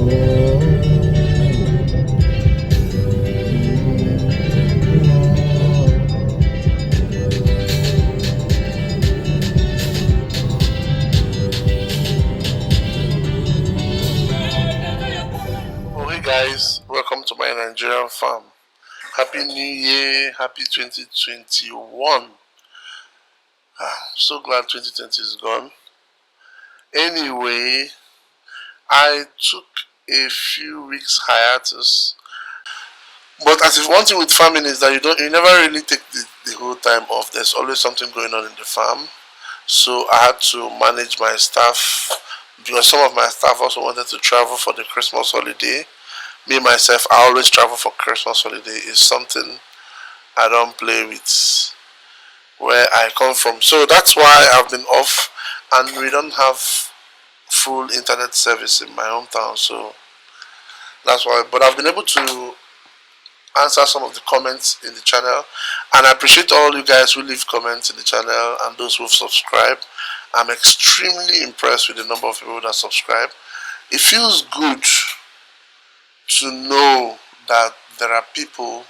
Oh, hey guys, welcome to my Nigerian farm. Happy New Year, happy 2021. So glad 2020 is gone. Anyway, I took a few weeks hiatus. But as if one thing with farming is that you never really take the whole time off. There's always something going on in the farm. So I had to manage my staff because some of my staff also wanted to travel for the Christmas holiday. Me myself, I always travel for Christmas holiday. It's something I don't play with where I come from. So that's why I've been off, and we don't have full internet service in my hometown. So that's why. But I've been able to answer some of the comments in the channel, and I appreciate all you guys who leave comments in the channel and those who've subscribed. I'm extremely impressed with the number of people that subscribe. It feels good to know that there are people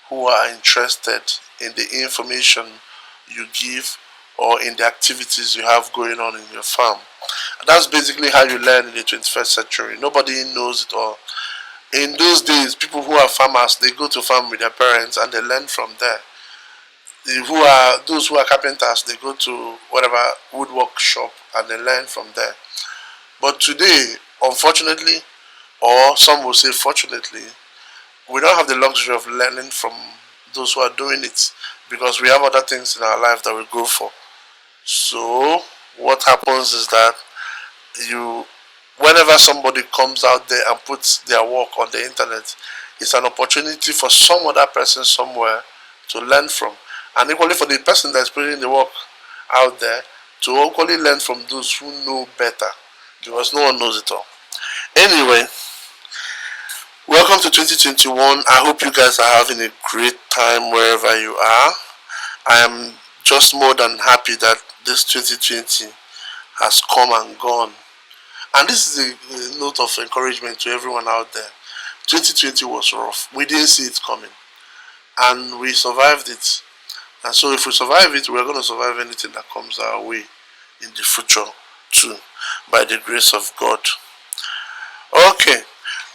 who are interested in the information you give or in the activities you have going on in your farm. And that's basically how you learn in the 21st century. Nobody knows it all. In those days, people who are farmers, they go to farm with their parents and they learn from there. Those who are carpenters, they go to whatever woodwork shop and they learn from there. But today, unfortunately, or some will say fortunately, we don't have the luxury of learning from those who are doing it because we have other things in our life that we go for. So what happens is that whenever somebody comes out there and puts their work on the internet, it's an opportunity for some other person somewhere to learn from, and equally for the person that's putting the work out there to equally learn from those who know better, because no one knows it all. Anyway, welcome to 2021. I hope you guys are having a great time wherever you are. I am just more than happy that this 2020 has come and gone. And this is a note of encouragement to everyone out there. 2020 was rough. We didn't see it coming. And we survived it. And so if we survive it, we're going to survive anything that comes our way in the future too, by the grace of God. Okay.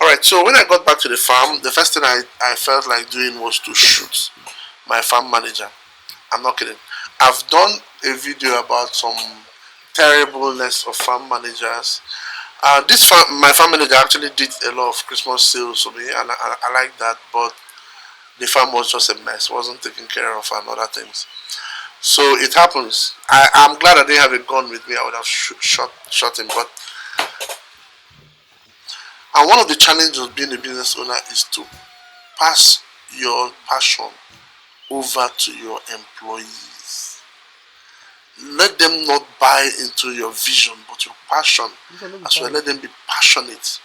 Alright, so when I got back to the farm, the first thing I felt like doing was to shoot my farm manager. I'm not kidding. I've done a video about some terribleness of farm managers. My farm manager actually did a lot of Christmas sales for me, and I like that, but the farm was just a mess, wasn't taken care of and other things. So it happens. I'm glad I didn't have a gun with me. I would have shot him. And one of the challenges of being a business owner is to pass your passion over to your employees. Let them not buy into your vision, but your passion as well. Let them be passionate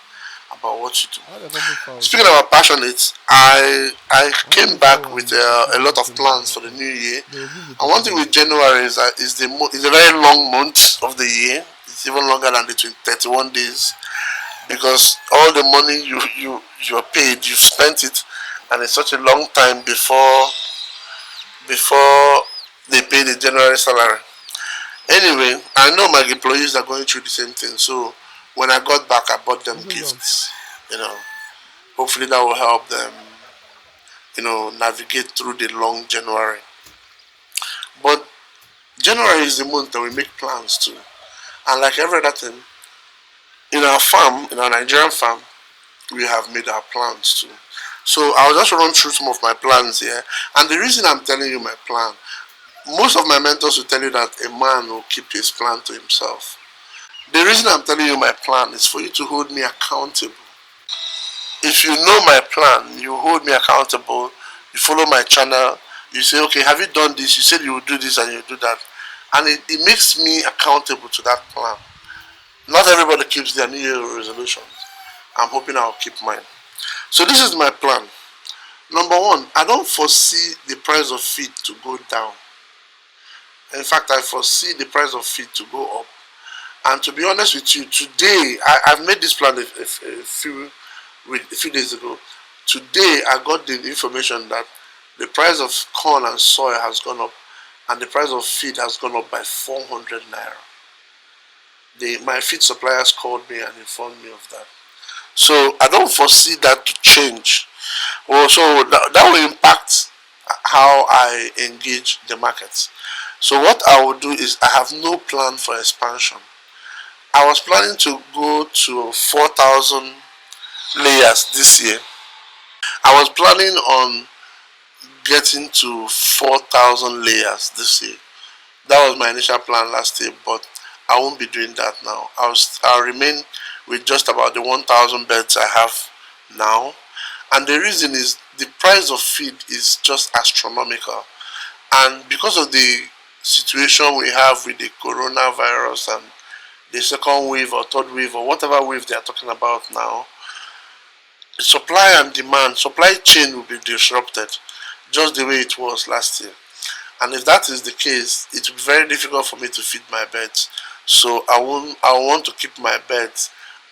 about what you do. Speaking about passionate, I came back with a lot of plans for the new year. And one thing with January is that it's a very long month of the year. It's even longer than the 31 days, because all the money you're paid, you've spent it, and it's such a long time before they pay the January salary. Anyway, I know my employees are going through the same thing, so when I got back, I bought them gifts. Hopefully that will help them, navigate through the long January. But January is the month that we make plans to, and like every other thing, in our Nigerian farm, we have made our plans too. So I'll just run through some of my plans here, and the reason I'm telling you my plan. Most of my mentors will tell you that a man will keep his plan to himself. The reason I'm telling you my plan is for you to hold me accountable. If you know my plan, you hold me accountable, you follow my channel, you say, okay, have you done this? You said you will do this and you do that. And it makes me accountable to that plan. Not everybody keeps their New Year resolutions. I'm hoping I'll keep mine. So this is my plan. Number one, I don't foresee the price of feed to go down. In fact, I foresee the price of feed to go up. And to be honest with you, today I've made this plan a few days ago. Today I got the information that the price of corn and soy has gone up, and the price of feed has gone up by 400 naira. My feed suppliers called me and informed me of that. So I don't foresee that to change. Well, so that will impact how I engage the markets. So what I will do is I have no plan for expansion. I was planning to go to 4,000 layers this year. I was planning on getting to 4,000 layers this year. That was my initial plan last year, but I won't be doing that now. I'll remain with just about the 1,000 beds I have now. And the reason is the price of feed is just astronomical. And because of the situation we have with the coronavirus and the second wave or third wave or whatever wave they are talking about now, the supply and demand, supply chain will be disrupted just the way it was last year. And if that is the case, it will be very difficult for me to feed my birds. So I want to keep my birds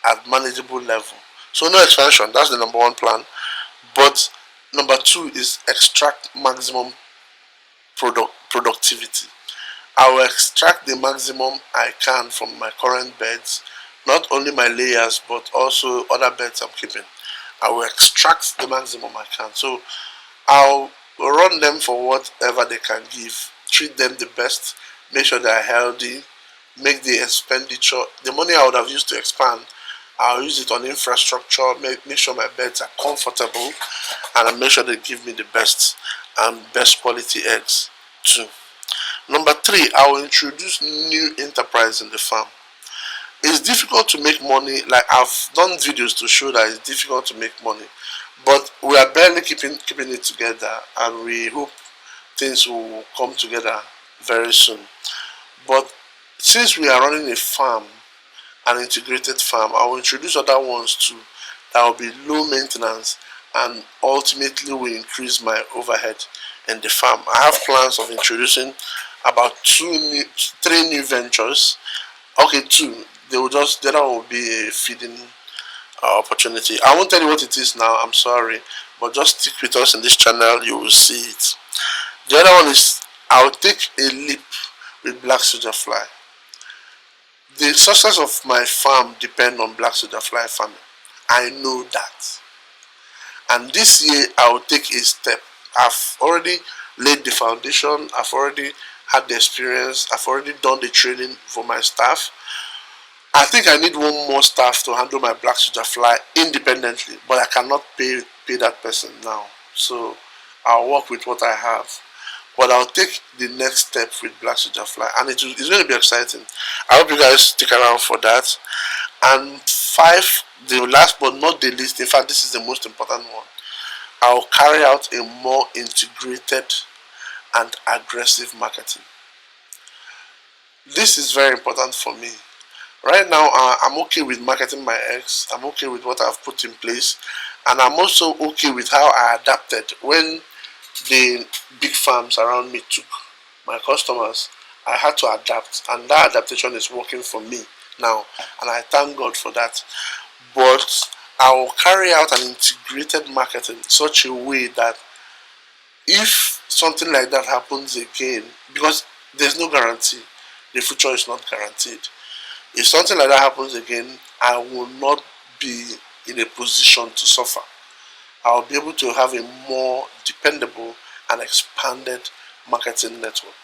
at manageable level. So no expansion, that's the number one plan. But number two is extract maximum productivity. I will extract the maximum I can from my current beds, not only my layers but also other beds I'm keeping. I will extract the maximum I can. So I'll run them for whatever they can give, treat them the best, make sure they are healthy, make the expenditure, the money I would have used to expand, I'll use it on infrastructure, make sure my beds are comfortable, and I make sure they give me the best and best quality eggs too. Number three, I will introduce new enterprise in the farm. It's difficult to make money, like I've done videos to show that it's difficult to make money, but we are barely keeping it together, and we hope things will come together very soon. But since we are running a farm, an integrated farm, I will introduce other ones too that will be low maintenance and ultimately will increase my overhead in the farm. I have plans of introducing about three new ventures. Okay, two. They will just the other one will be a feeding opportunity. I won't tell you what it is now. I'm sorry, but just stick with us in this channel. You will see it. The other one is I'll take a leap with black soldier fly. The success of my farm depends on black soldier fly farming. I know that. And this year I will take a step. I've already laid the foundation. I've already had the experience. I've already done the training for my staff. I think I need one more staff to handle my black soldier fly independently, but I cannot pay that person now. So I'll work with what I have. But I'll take the next step with black soldier fly, and it's going to be exciting. I hope you guys stick around for that. And five, the last but not the least, in fact this is the most important one, I'll carry out a more integrated and aggressive marketing. This is very important for me. Right now, I'm okay with marketing my eggs. I'm okay with what I've put in place, and I'm also okay with how I adapted when the big farms around me took my customers. I had to adapt, and that adaptation is working for me now, and I thank God for that. But I will carry out an integrated marketing in such a way that if something like that happens again, because there's no guarantee, the future is not guaranteed. If something like that happens again, I will not be in a position to suffer. I'll be able to have a more dependable and expanded marketing network.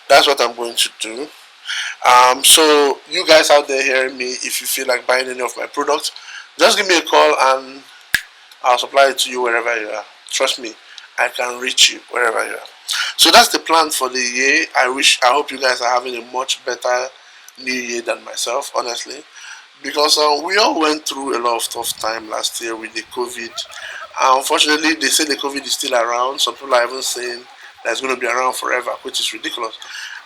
That's what I'm going to do. So you guys out there hearing me, if you feel like buying any of my products, just give me a call and I'll supply it to you wherever you are. Trust me, I can reach you wherever you are. So that's the plan for the year. I hope you guys are having a much better new year than myself, honestly, because we all went through a lot of tough time last year with the COVID. Unfortunately, they say the COVID is still around. Some people are even saying that it's going to be around forever, which is ridiculous.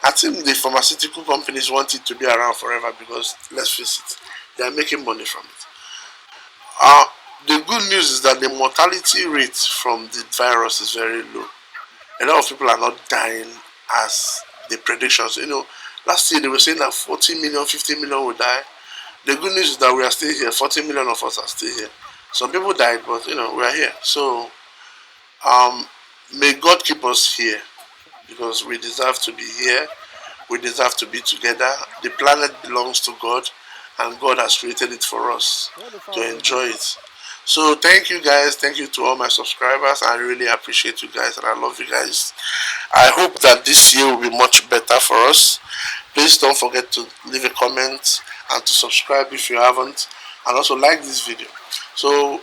I think the pharmaceutical companies want it to be around forever because, let's face it, they are making money from it. Uh, the good news is that the mortality rate from the virus is very low. A lot of people are not dying as the predictions. Last year they were saying that 40 million, 50 million will die. The good news is that we are still here. 40 million of us are still here. Some people died, but we are here. So may God keep us here because we deserve to be here. We deserve to be together. The planet belongs to God, and God has created it for us to enjoy it. So thank you guys. Thank you to all my subscribers. I really appreciate you guys, and I love you guys. I hope that this year will be much better for us. Please don't forget to leave a comment and to subscribe if you haven't, and also like this video. So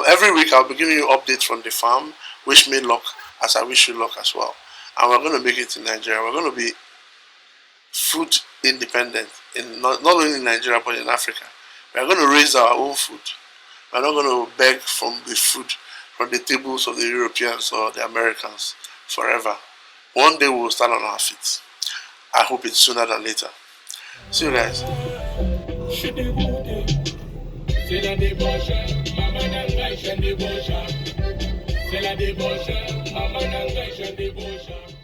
every week I'll be giving you updates from the farm. Wish me luck as I wish you luck as well. And we're going to make it in Nigeria. We're going to be food independent in not only in Nigeria but in Africa. We are going to raise our own food. We're not going to beg from the food from the tables of the Europeans or the Americans forever. One day we will stand on our feet. I hope it's sooner than later. See you guys. C'est la débauche, maman n'engage une débauche.